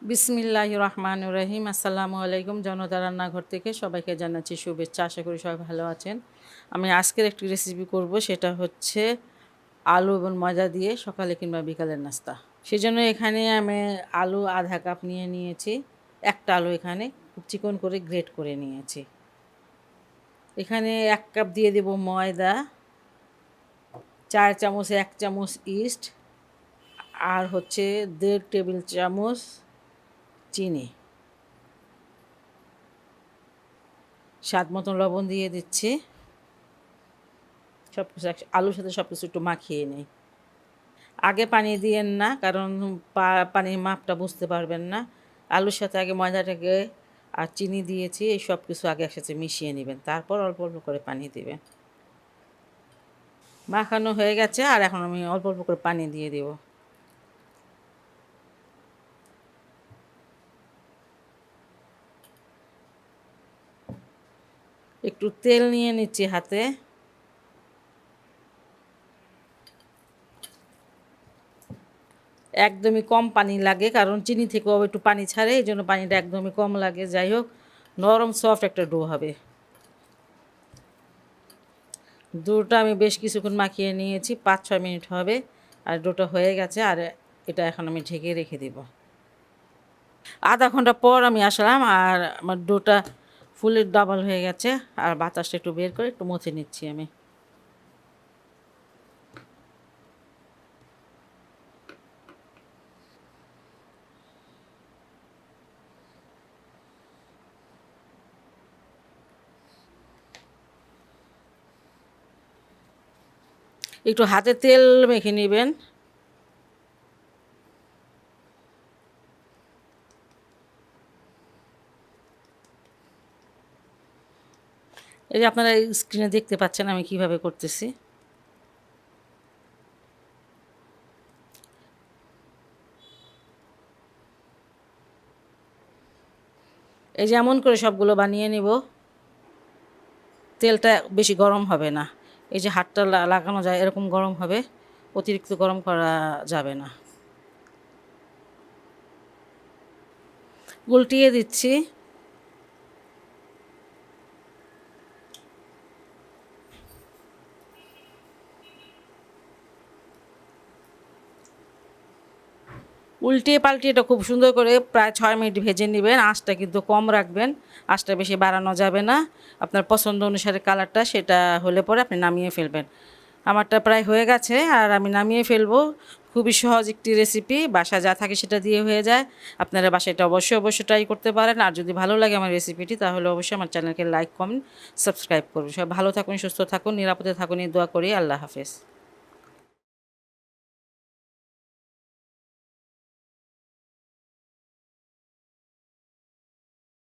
বিসমিল্লাহির রহমানির রহিম। আসসালামু আলাইকুম। জনতা রান্নাঘর থেকে সবাইকে জানাচ্ছি শুভেচ্ছা। আশা করি সবাই ভালো আছেন। আমি আজকের একটি রেসিপি করব, সেটা হচ্ছে আলু এবং ময়দা দিয়ে সকালে কিংবা বিকালের নাস্তা। সেজন্য এখানে আমি আলু আধা কাপ নিয়ে নিয়েছি। একটা আলু এখানে খুব চিকন করে গ্রেট করে নিয়েছি। এখানে 1 কাপ দিয়ে দেব ময়দা, 4 চামচ 1 চামচ ইস্ট, আর হচ্ছে 1.5 টেবিল চামচ চিনি, স্বাদ মতন লবণ দিয়ে দিচ্ছি। সব কিছু আলুর সাথে সব কিছু একটু মাখিয়ে নিই। আগে পানি দিয়েন না, কারণ পানির মাপটা বুঝতে পারবেন না। আলুর সাথে আগে ময়দাটাকে আর চিনি দিয়েছি, এই সব কিছু আগে একসাথে মিশিয়ে নেবেন, তারপর অল্প অল্প করে পানি দিবেন। মাখানো হয়ে গেছে, আর এখন আমি অল্প অল্প করে পানি দিয়ে দেব। একটু তেল নিয়ে নিচ্ছি হাতে। একদমই কম পানি লাগে, কারণ চিনি থেকেও একটু পানি ছাড়ে, এই জন্য পানিটা একদমই কম লাগে। যাই হোক, নরম সফট একটা ডো হবে। ডোটা আমি বেশ কিছুক্ষণ মাখিয়ে নিয়েছি, 5-6 মিনিট হবে, আর ডোটা হয়ে গেছে। আর এটা এখন আমি ঢেকে রেখে দেব। আধা ঘন্টা পর আমি আসলাম, আর আমার ডোটা ফুলের ডাবল হয়ে গেছে। আর বাতাসটা একটু বের করে একটু মুছে নিচ্ছি আমি। একটু হাতে তেল মেখে নেবেন। এই যে আপনারা স্ক্রিনে দেখতে পাচ্ছেন আমি কিভাবে করতেছি। এই যে এমন করে সবগুলো বানিয়ে নিব। তেলটা বেশি গরম হবে না, এই যে হাতটা লাগানো যায় এরকম গরম হবে, অতিরিক্ত গরম করা যাবে না। উল্টিয়ে দিচ্ছি। উল্টিয়ে পাল্টিয়ে এটা খুব সুন্দর করে প্রায় 6 মিনিট ভেজে নেবেন। আঁচটা কিন্তু কম রাখবেন, আঁচটা বেশি বাড়ানো যাবে না। আপনার পছন্দ অনুসারে কালারটা সেটা হলে পরে আপনি নামিয়ে ফেলবেন। আমারটা প্রায় হয়ে গেছে, আর আমি নামিয়ে ফেলবো। খুবই সহজ একটি রেসিপি, বাসা যা থাকে সেটা দিয়ে হয়ে যায়। আপনারা বাসায় এটা অবশ্যই ট্রাই করতে পারেন। আর যদি ভালো লাগে আমার রেসিপিটি, তাহলে অবশ্যই আমার চ্যানেলকে লাইক, কমেন্ট, সাবস্ক্রাইব করুন। সবাই ভালো থাকুন, সুস্থ থাকুন, নিরাপদে থাকুন, এই দোয়া করি। আল্লাহ হাফেজ।